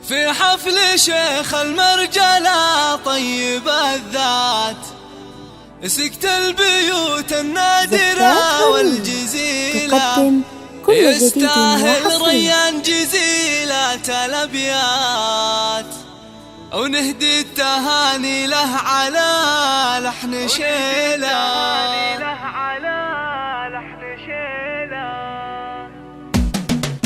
في حفل شيخ المرجلة طيب الذات، سكت البيوت النادرة والجزيلة، يستاهل ريان جزيلة الأبيات، ونهدي التهاني له على لحن شيلة.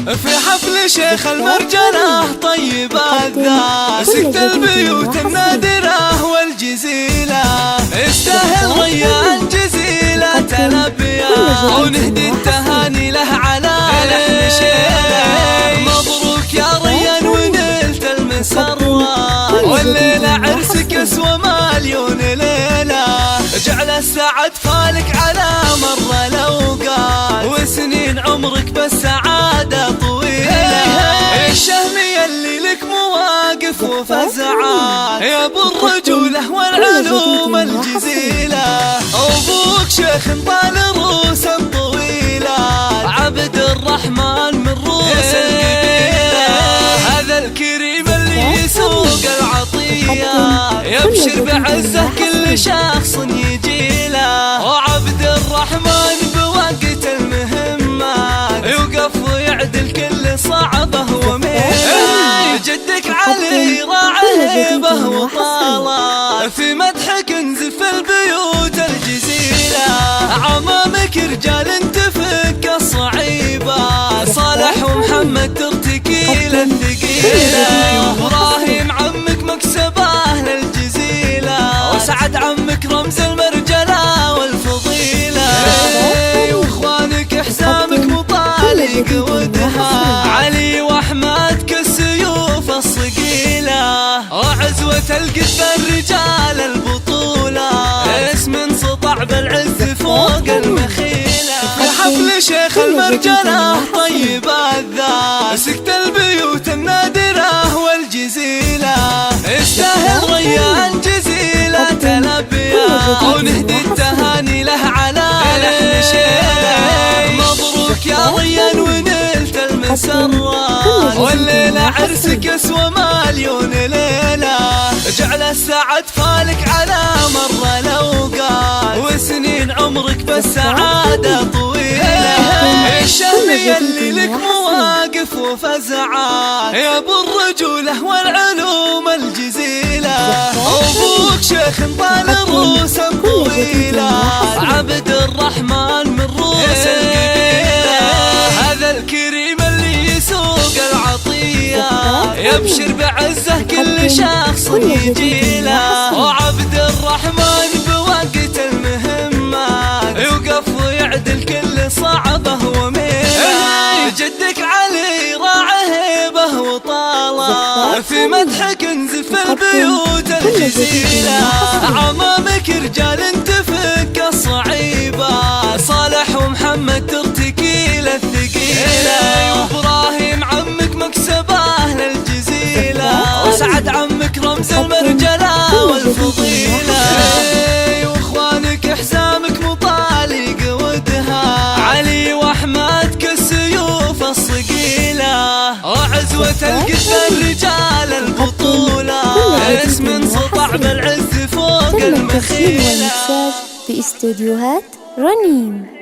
في حفل شيخ المرجلة طيب الذات، سكت البيوت النادرة والجزيلة، يستاهل ريان جزيلة الأبيات، ونهدي التهاني له على لحن شيلة. مبروك يا ريان ونلت المسرات، والليلة عرسك يسوى مليون ليلة، جعل السعد فالك على مر الأوقات، وسنين عمرك بالسعادة طويلة. الشهم يلي لك مواقف وفزعات، يا ابو الرجولة والعلوم الجزيلة، أبوك شيخ طال روس طويلة، عبد الرحمن من روس القبيلة، هذا الكريم اللي يسوق العطية، يبشر بعزه كل شخص يجيله، وعبد الرحمن بوقت المهمات يوقف ويعدل كل صعبه وميله. جدك علي راعى هيبه وطاله، في مدحك انزف البيوت الجزيلة، عمامك رجال تفك الصعيبات، صالح ومحمد ترتكي للثقيلة، وابراهيم عمك مكسبه للجزيلة، وسعد عمك رمز المرجلة والفضيلة، واخوانك حسامك مطالق ودها، علي واحمد كالسيوف الصقيلة، وعزوة القذف الرجال البطولة، اسم انسطع بالعز فوق المخيلة. في حفل شيخ المرجلة طيب الذات، سكت البيوت النادرة والجزيلة، يستاهل ريان جزيلة الأبيات، ونهدي التهاني له على لحن شيلة. مبروك يا ريان ونلت المسرات، والليلة عرسك يسوى مليون ليلة، جعل السعد فالك على مر الأوقات، وسنين عمرك بالسعادة طويلة. الشهم يلي لك مواقف وفزعات، يا ابو الرجولة والعلوم الجزيلة، أبوك شيخ طال روس طويلة، عبد الرحمن من روس القبيلة، هذا الكريم اللي يسوق العطية، يبشر بعزه كل شخص يجيله، وعبد الرحمن بوقت المهمات يوقف ويعدل كل صعبه وميله. جدك علي راعى هيبه وطاله، في مدحك انزف البيوت الجزيلة، عمامك رجال تفك الصعيبات، صالح ومحمد ترتكي للثقيلة، وابراهيم عمك مكسبه للجزيلة، وسعد عمك رمز المرجلة والفضيلة، واخوانك حسامك مطالق ودها، علي واحمد كالسيوف الصقيلة، وعزوة القذف الرجال البطولة، اسم انسطع بالعز فوق المخيلة. في استديوهات رنيم.